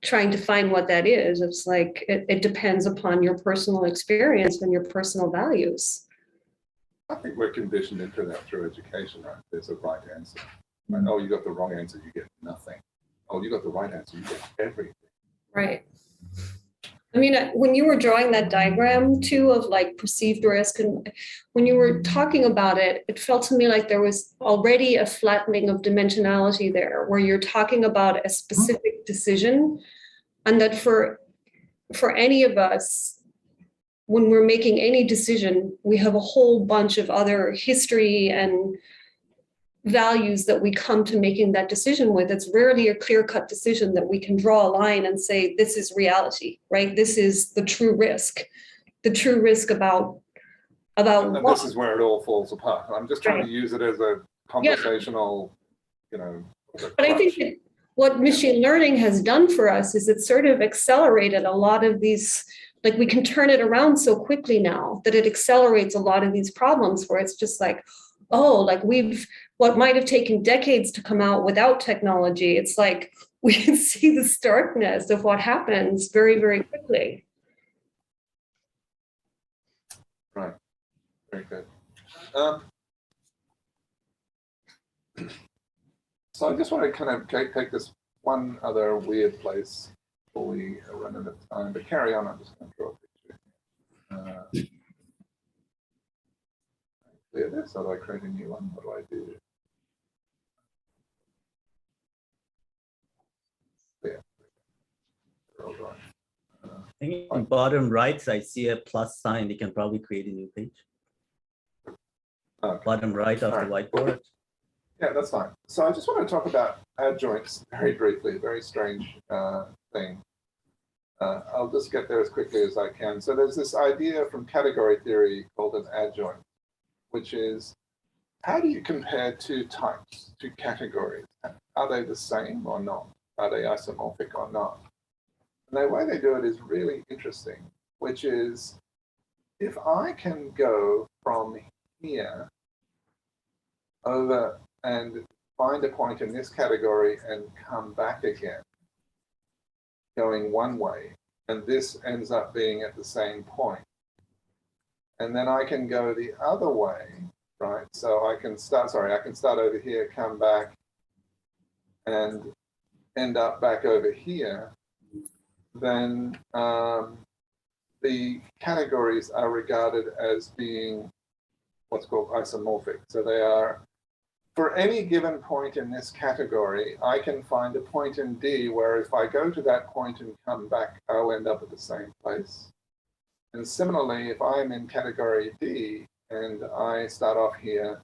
Speaker 3: trying to find what that is. It's like, it depends upon your personal experience and your personal values.
Speaker 2: I think we're conditioned into that through education, right? There's a right answer. Right? Oh, you got the wrong answer, you get nothing. Oh, you got the right answer, you get everything.
Speaker 3: Right. I mean, when you were drawing that diagram too of like perceived risk, and when you were talking about it, it felt to me like there was already a flattening of dimensionality there, where you're talking about a specific decision, and that for any of us, when we're making any decision, we have a whole bunch of other history and values that we come to making that decision with. It's rarely a clear-cut decision that we can draw a line and say, this is reality, right? This is the true risk about
Speaker 2: And
Speaker 3: what?
Speaker 2: this is where it all falls apart. I'm just trying to use it as a conversational, you know.
Speaker 3: But I think that what machine learning has done for us is it sort of accelerated a lot of these, like we can turn it around so quickly now that it accelerates a lot of these problems where it's just like, oh, like what might have taken decades to come out without technology, it's like we can see the starkness of what happens very, very quickly.
Speaker 2: Right. Very good. So I just want to kind of take this one other weird place before we run out of time, but carry on. I'm just going to draw a picture. Clear this, or do I create a new one? What do I do? Clear. All right.
Speaker 1: I think in bottom right, I see a plus sign. You can probably create a new page.
Speaker 2: Okay.
Speaker 1: Bottom right of the whiteboard.
Speaker 2: Yeah, that's fine. So I just want to talk about adjoints very briefly, a very strange thing. I'll just get there as quickly as I can. So there's this idea from category theory called an adjoint, which is, how do you compare two types, two categories? Are they the same or not? Are they isomorphic or not? And the way they do it is really interesting, which is, if I can go from here over and find a point in this category and come back again, going one way, and this ends up being at the same point. And then I can go the other way, right? So I can start over here, come back, and end up back over here. Then the categories are regarded as being what's called isomorphic. So they are, for any given point in this category, I can find a point in D where if I go to that point and come back, I'll end up at the same place. And similarly, if I'm in category D and I start off here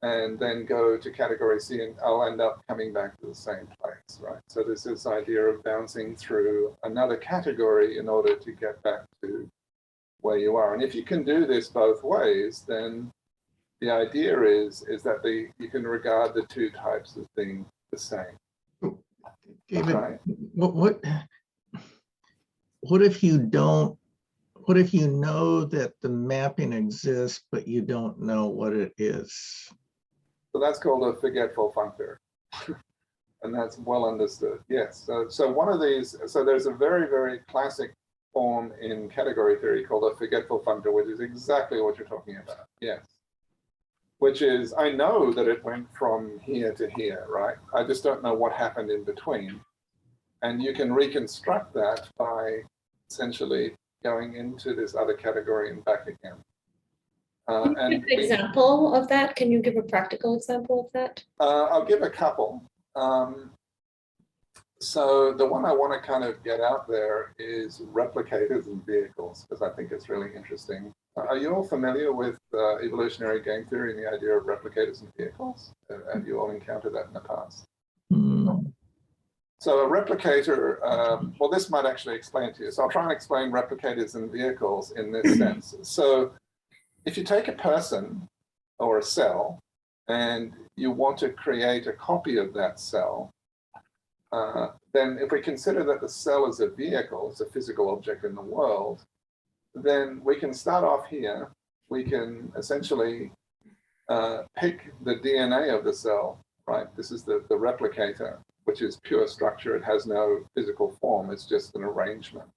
Speaker 2: and then go to category C, and I'll end up coming back to the same place, right? So there's this idea of bouncing through another category in order to get back to where you are. And if you can do this both ways, then the idea is that you can regard the two types as being the same.
Speaker 4: David,
Speaker 2: Right?
Speaker 4: what what if you don't, what if you know that the mapping exists, but you don't know what it is?
Speaker 2: So that's called a forgetful functor. And that's well understood. Yes. So one of these, so there's a very, very classic form in category theory called a forgetful functor, which is exactly what you're talking about. Yes. Which is, I know that it went from here to here, right? I just don't know what happened in between. And you can reconstruct that by essentially going into this other category and back again.
Speaker 3: Can you give an example of that? Can you give a practical example of that?
Speaker 2: I'll give a couple. So the one I want to kind of get out there is replicators and vehicles, because I think it's really interesting. Are you all familiar with evolutionary game theory and the idea of replicators and vehicles? Have you all encountered that in the past?
Speaker 4: Mm.
Speaker 2: So a replicator, well, this might actually explain to you. So I'll try and explain replicators and vehicles in this sense. So if you take a person or a cell and you want to create a copy of that cell, then if we consider that the cell is a vehicle, it's a physical object in the world, then we can start off here. We can essentially pick the DNA of the cell, right? This is the replicator, which is pure structure. It has no physical form. It's just an arrangement.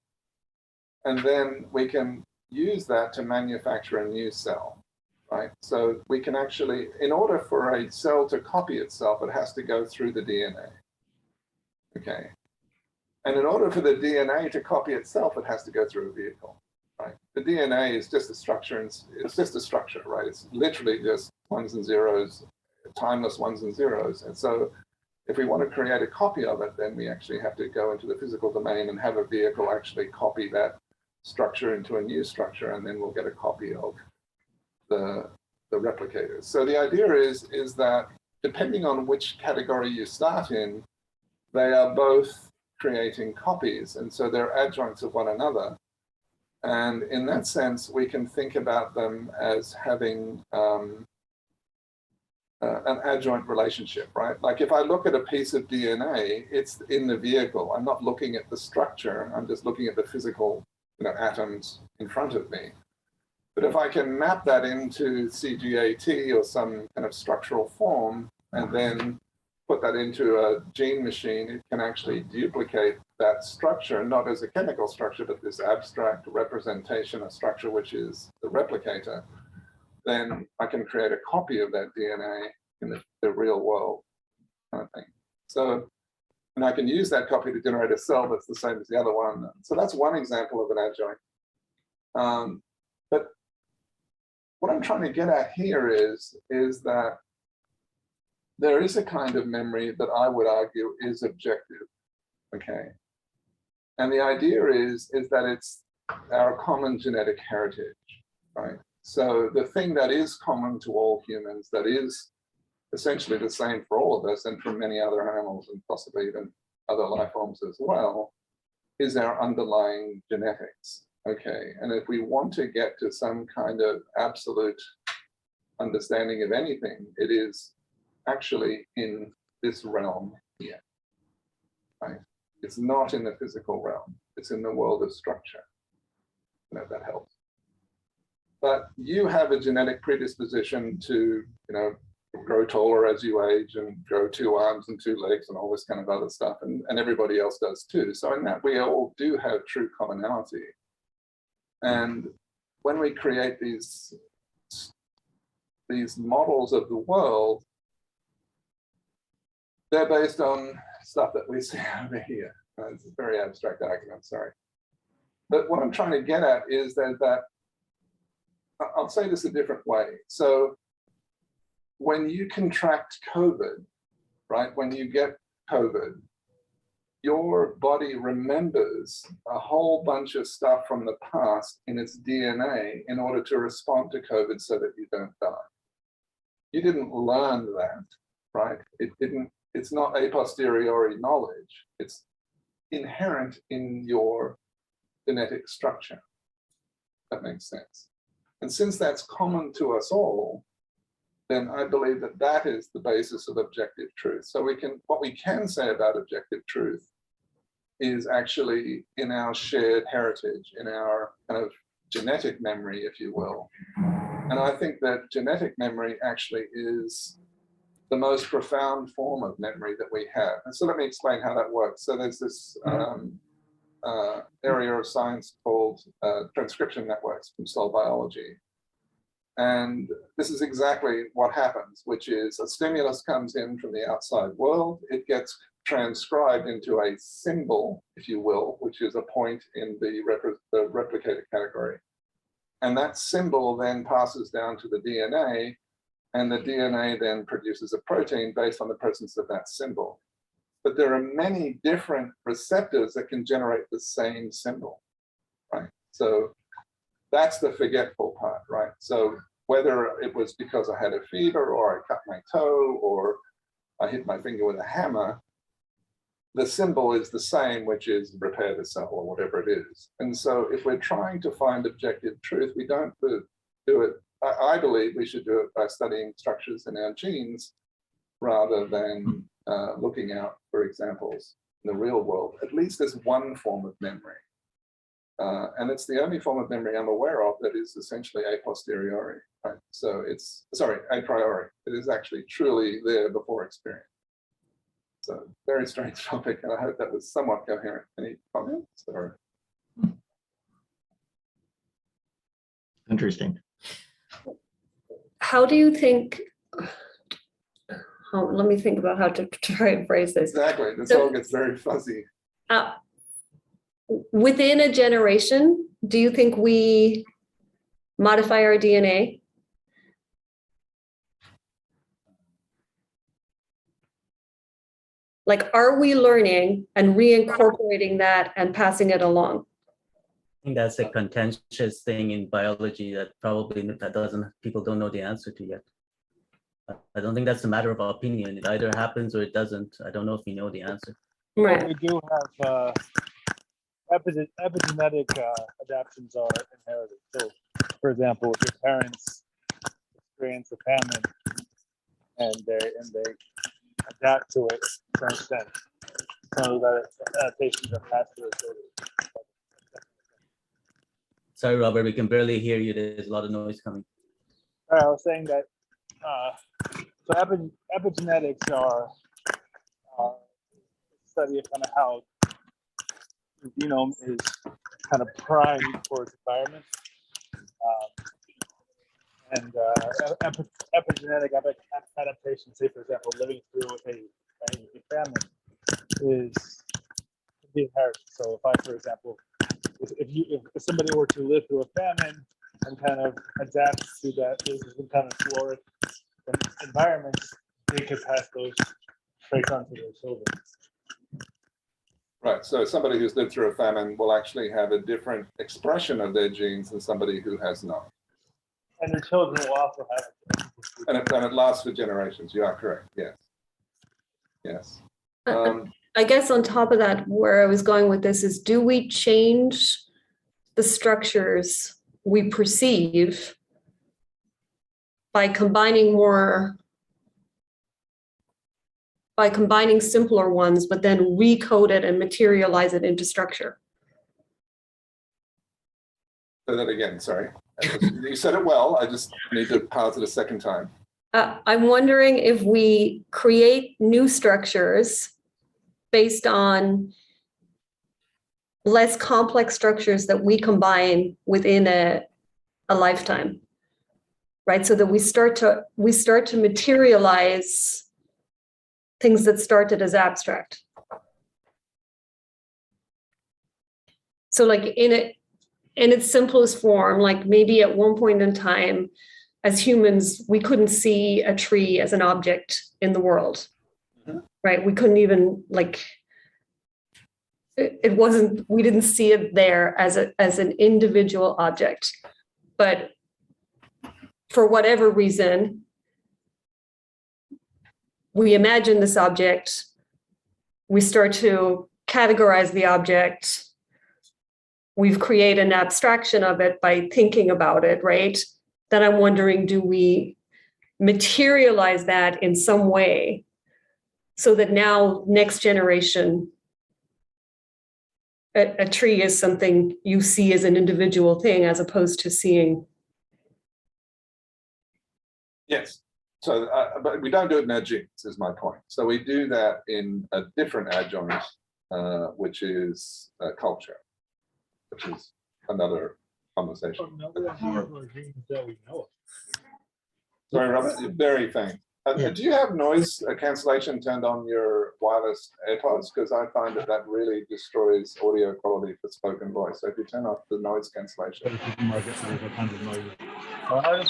Speaker 2: And then we can use that to manufacture a new cell, right? So we can actually, in order for a cell to copy itself, it has to go through the DNA. Okay. And in order for the DNA to copy itself, it has to go through a vehicle, right? The DNA is just a structure, and it's just a structure, right? It's literally just ones and zeros, timeless ones and zeros. And so if we want to create a copy of it, then we actually have to go into the physical domain and have a vehicle actually copy that structure into a new structure, and then we'll get a copy of the replicators. So the idea is that depending on which category you start in, they are both creating copies, and so they're adjoints of one another. And in that sense, we can think about them as having an adjoint relationship, right? Like if I look at a piece of DNA, it's in the vehicle. I'm not looking at the structure. I'm just looking at the physical, atoms in front of me. But if I can map that into CGAT or some kind of structural form, and then put that into a gene machine, it can actually duplicate that structure, not as a chemical structure, but this abstract representation of structure, which is the replicator. Then I can create a copy of that DNA in the real world kind of thing. So, and I can use that copy to generate a cell that's the same as the other one. So that's one example of an adjoint. But what I'm trying to get at here is that there is a kind of memory that I would argue is objective, okay? And the idea is that it's our common genetic heritage, right? So the thing that is common to all humans, that is essentially the same for all of us and for many other animals and possibly even other life forms as well, is our underlying genetics, okay? And if we want to get to some kind of absolute understanding of anything, it is actually in this realm here, right? It's not in the physical realm. It's in the world of structure. That helps. But you have a genetic predisposition to, grow taller as you age and grow 2 arms and 2 legs and all this kind of other stuff. And everybody else does too. So in that, we all do have true commonality. And when we create these models of the world, they're based on stuff that we see over here. It's a very abstract argument, sorry. But what I'm trying to get at is that I'll say this a different way. So when you contract COVID, right, when you get COVID, your body remembers a whole bunch of stuff from the past in its DNA in order to respond to COVID so that you don't die. You didn't learn that, right? It's not a posteriori knowledge. It's inherent in your genetic structure. That makes sense. And since that's common to us all, then I believe that is the basis of objective truth. So what we can say about objective truth is actually in our shared heritage, in our kind of genetic memory, if you will. And I think that genetic memory actually is the most profound form of memory that we have. And so let me explain how that works. So there's this area of science called transcription networks from cell biology. And this is exactly what happens, which is a stimulus comes in from the outside world. It gets transcribed into a symbol, if you will, which is a point in the replicator category. And that symbol then passes down to the DNA, and the DNA then produces a protein based on the presence of that symbol. But there are many different receptors that can generate the same symbol, right? So that's the forgetful part, right? So whether it was because I had a fever or I cut my toe or I hit my finger with a hammer, the symbol is the same, which is repair the cell or whatever it is. And so if we're trying to find objective truth, we don't do it. I believe we should do it by studying structures in our genes rather than looking out for examples in the real world. At least there's one form of memory. And it's the only form of memory I'm aware of that is essentially a posteriori, right? So it's, sorry, a priori. It is actually truly there before experience. So very strange topic, and I hope that was somewhat coherent. Any comments? Or?
Speaker 4: Interesting.
Speaker 3: How do you think, let me think about how to try and phrase this.
Speaker 2: Exactly, this
Speaker 3: So-
Speaker 2: all gets very fuzzy.
Speaker 3: Within a generation, do you think we modify our DNA? Like, are we learning and reincorporating that and passing it along?
Speaker 1: I think that's a contentious thing in biology that probably people don't know the answer to yet. I don't think that's a matter of opinion. It either happens or it doesn't. I don't know if we know the answer.
Speaker 5: Well,
Speaker 3: Right.
Speaker 5: we do have epigenetic adaptions are inherited. So, for example, if your parents experience a famine and they adapt to it to an extent, so that adaptations are passed to their children.
Speaker 1: Sorry, Robert, we can barely hear you. There's a lot of noise coming.
Speaker 5: All right, I was saying that so epigenetics are study of kind of how the genome is kind of primed for its environment. And epigenetic adaptation, say for example, living through a famine is can be inherited. So if I, for example, if somebody were to live through a famine and kind of adapt to that, this kind of caloric environments, they could pass those traits on to their children.
Speaker 2: Right, so somebody who's lived through a famine will actually have a different expression of their genes than somebody who has not.
Speaker 5: And their children will also have it.
Speaker 2: And it lasts for generations. You are correct, yes. Yes.
Speaker 3: I guess on top of that, where I was going with this is, do we change the structures we perceive by combining simpler ones, but then recode it and materialize it into structure?
Speaker 2: Say that again, sorry. You said it well. I just need to pause it a second time.
Speaker 3: I'm wondering if we create new structures based on less complex structures that we combine within a lifetime, right? So that we start to materialize things that started as abstract. So like in its simplest form, like maybe at one point in time, as humans, we couldn't see a tree as an object in the world, right? We couldn't even we didn't see it there as an individual object. But for whatever reason, we imagine this object, we start to categorize the object, we've created an abstraction of it by thinking about it, right? Then I'm wondering, do we materialize that in some way so that now next generation a tree is something you see as an individual thing as opposed to seeing.
Speaker 2: Yes. So, but we don't do it in Adjoints, is my point. So we do that in a different adjoint, which is culture, which is another conversation. Sorry, Robert, you're very faint.
Speaker 4: Yeah.
Speaker 2: Do you have noise cancellation turned on your wireless AirPods? Because I find that that really destroys audio quality for spoken voice. So if you turn off the noise cancellation.
Speaker 5: I was just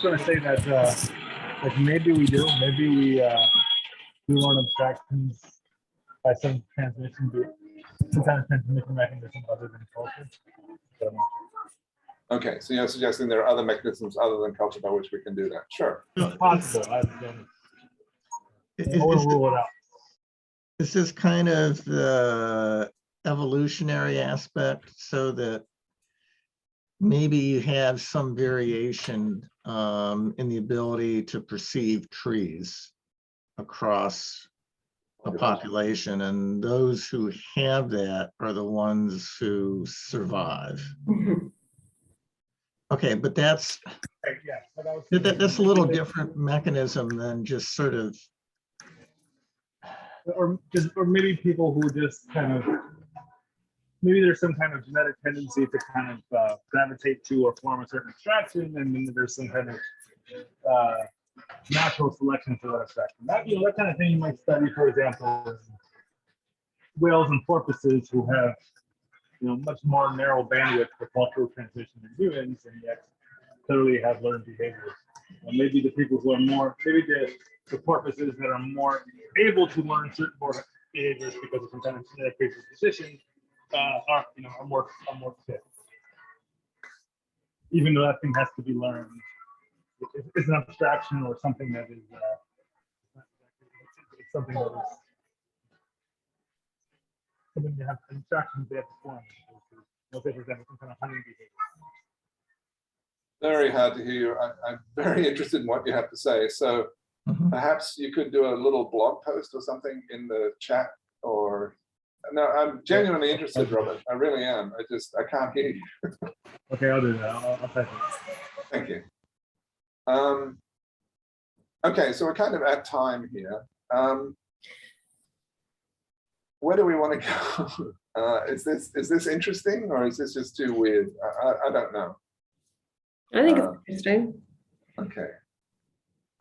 Speaker 5: going to say that, like maybe we do, maybe we learn abstractions by some transmission, some kind of transmission mechanism other than culture. So,
Speaker 2: Okay, so you're suggesting there are other mechanisms other than culture by which we can do that. Sure.
Speaker 5: it's possible. I wouldn't rule it out.
Speaker 4: This is kind of the evolutionary aspect, so that maybe you have some variation in the ability to perceive trees across a population, and those who have that are the ones who survive. Okay, but that's a little different mechanism than just sort of,
Speaker 5: or maybe people who just kind of, maybe there's some kind of genetic tendency to kind of gravitate to or form a certain abstraction, and then there's some kind of natural selection for that abstraction. That, you know, that kind of thing you might study, for example, whales and porpoises who have, you know, much more narrow bandwidth for cultural transmission than humans, and yet clearly have learned behaviors. And maybe the people who are more, maybe the porpoises that are more able to learn certain more behaviors because of some kind of genetic predisposition are, you know, are more fit. Even though that thing has to be learned, it's an abstraction or something that is it's something that is something you have an abstraction they have to form. Let's say, for example, some kind of hunting behavior.
Speaker 2: Very hard to hear you. I'm very interested in what you have to say. So perhaps you could do a little blog post or something in the chat, or no, I'm genuinely interested, Robert. I really am. I can't hear you.
Speaker 5: Okay, I'll do that. I'll type it.
Speaker 2: Thank you. Okay, so we're kind of at time here. Where do we want to go? Is this interesting, or is this just too weird? I don't know.
Speaker 3: I think it's interesting.
Speaker 2: Okay.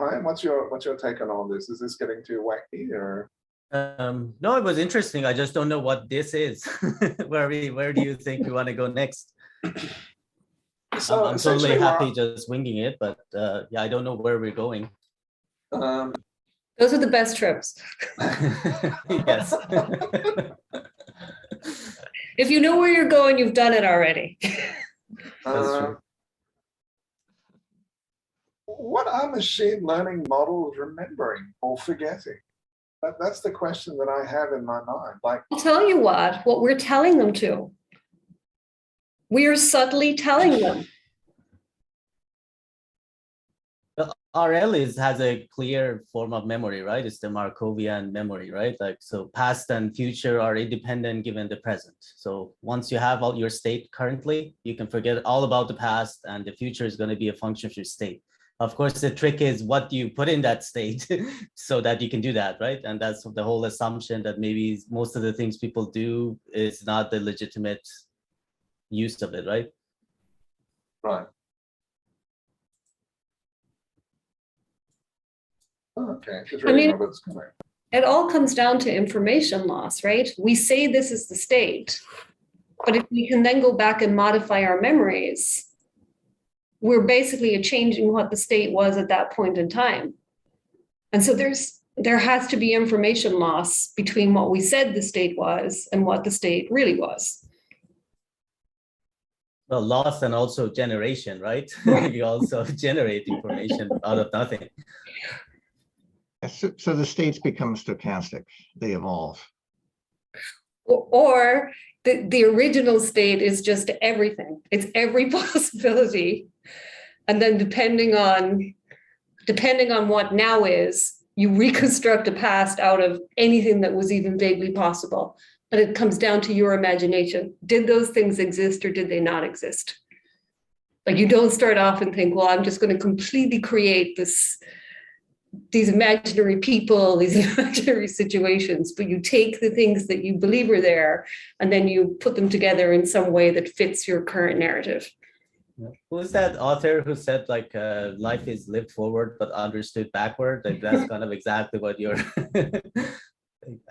Speaker 2: Ryan, what's your take on all this? Is this getting too wacky, or?
Speaker 1: No, it was interesting. I just don't know what this is. Where do you think we want to go next?
Speaker 2: So
Speaker 1: I'm totally happy just winging it, but yeah, I don't know where we're going.
Speaker 3: Those are the best trips.
Speaker 1: Yes.
Speaker 3: If you know where you're going, you've done it already.
Speaker 1: That's true.
Speaker 2: What are machine learning models remembering or forgetting? That's the question that I have in my mind. Like,
Speaker 3: I'll tell you what we're telling them to. We are subtly telling them.
Speaker 1: RL has a clear form of memory, right? It's the Markovian memory, right? Like, so past and future are independent given the present. So once you have all your state currently, you can forget all about the past, and the future is going to be a function of your state. Of course, the trick is what you put in that state so that you can do that, right? And that's the whole assumption that maybe most of the things people do is not the legitimate use of it, right?
Speaker 2: right. Okay, just reading Robert's comment.
Speaker 3: It all comes down to information loss, right? We say this is the state, but if we can then go back and modify our memories, we're basically changing what the state was at that point in time. And so there has to be information loss between what we said the state was and what the state really was.
Speaker 1: Well, loss and also generation, right? You also generate information out of nothing.
Speaker 4: so the states become stochastic, they evolve.
Speaker 3: Or the original state is just everything. It's every possibility. And then depending on what now is, you reconstruct a past out of anything that was even vaguely possible. But it comes down to your imagination. Did those things exist or did they not exist? Like you don't start off and think, well, I'm just going to completely create these imaginary people, these imaginary situations, but you take the things that you believe are there and then you put them together in some way that fits your current narrative.
Speaker 1: Who's that author who said like life is lived forward but understood backward? Like that's kind of exactly what you're.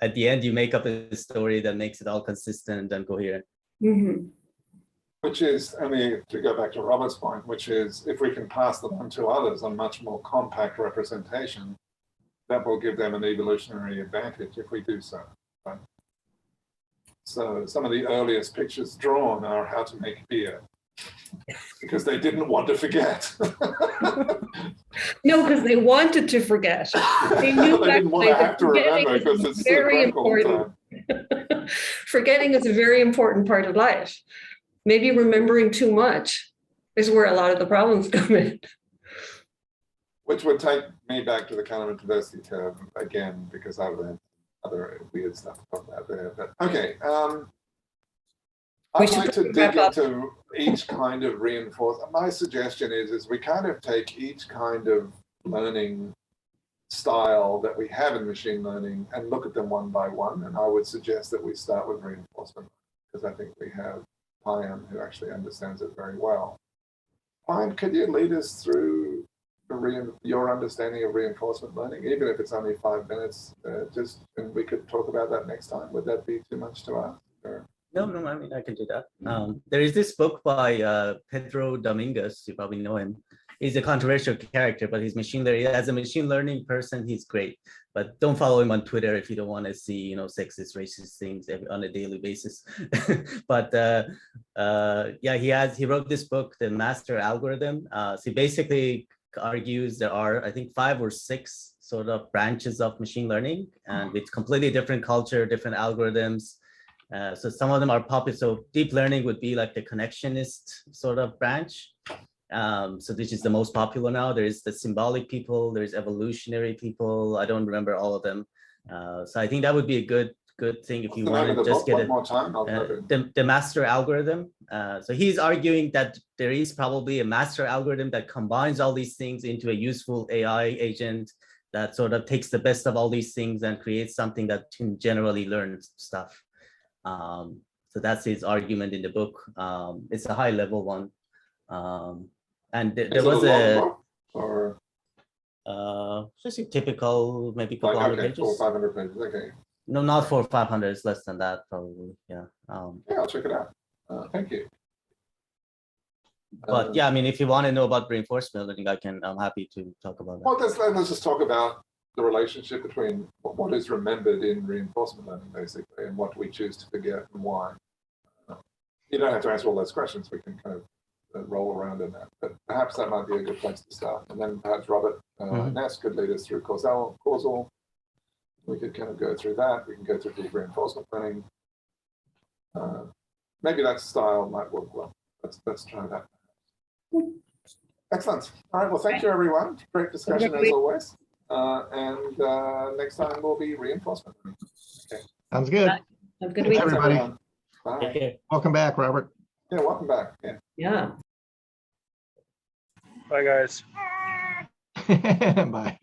Speaker 1: At the end, you make up a story that makes it all consistent and coherent.
Speaker 3: Mm-hmm.
Speaker 2: Which is, I mean, to go back to Robert's point, which is if we can pass them on to others a much more compact representation, that will give them an evolutionary advantage if we do so. Right? So some of the earliest pictures drawn are how to make beer, because they didn't want to forget.
Speaker 3: No, because they wanted to forget. They knew
Speaker 2: they didn't want to have to remember because it's
Speaker 3: very
Speaker 2: so all the time.
Speaker 3: important. Forgetting is a very important part of life. Maybe remembering too much is where a lot of the problems come in.
Speaker 2: Which would take me back to the Kahneman diversity curve again, because I've learned other weird stuff to talk about there. But okay, I'd like to dig into each kind of reinforcement. My suggestion is we kind of take each kind of learning style that we have in machine learning and look at them one by one. And I would suggest that we start with reinforcement, because I think we have Payam who actually understands it very well. Payam, could you lead us through your understanding of reinforcement learning, even if it's only 5 minutes, and we could talk about that next time? Would that be too much to ask? Or?
Speaker 1: No, I mean, I can do that. There is this book by Pedro Dominguez, you probably know him. He's a controversial character, but he's machine learning. As a machine learning person, he's great. But don't follow him on Twitter if you don't want to see, sexist, racist things on a daily basis. But yeah, he wrote this book, The Master Algorithm. So he basically argues there are, I think, 5 or 6 sort of branches of machine learning, and with completely different culture, different algorithms. So some of them are popular. So deep learning would be like the connectionist sort of branch. So this is the most popular now. There's the symbolic people, there's evolutionary people. I don't remember all of them. So I think that would be a good thing if you want to just get it.
Speaker 2: More time,
Speaker 1: the master algorithm. So he's arguing that there is probably a master algorithm that combines all these things into a useful AI agent that sort of takes the best of all these things and creates something that can generally learn stuff. So that's his argument in the book. It's a high level one. And there was just a typical, maybe a couple hundred pages.
Speaker 2: 400 or 500 pages, okay.
Speaker 1: No, not 400 or 500, it's less than that probably, yeah.
Speaker 2: Yeah, I'll check it out. Thank you.
Speaker 1: But yeah, I mean, if you want to know about reinforcement learning, I'm happy to talk about that.
Speaker 2: Well, let's just talk about the relationship between what is remembered in reinforcement learning, basically, and what we choose to forget and why. You don't have to answer all those questions. We can kind of roll around in that, but perhaps that might be a good place to start. And then perhaps Robert Ness could lead us through causal. We could kind of go through that. We can go through deep reinforcement learning. Maybe that style might work well. Let's try that. Excellent. All right. Well, thank you, everyone. Great discussion as always. And next time will be reinforcement learning. Okay.
Speaker 4: Sounds good.
Speaker 3: Have a good week,
Speaker 4: everybody.
Speaker 2: Bye.
Speaker 4: Welcome back, Robert.
Speaker 2: Yeah, welcome back. Yeah.
Speaker 3: Yeah.
Speaker 5: Bye, guys.
Speaker 4: Bye.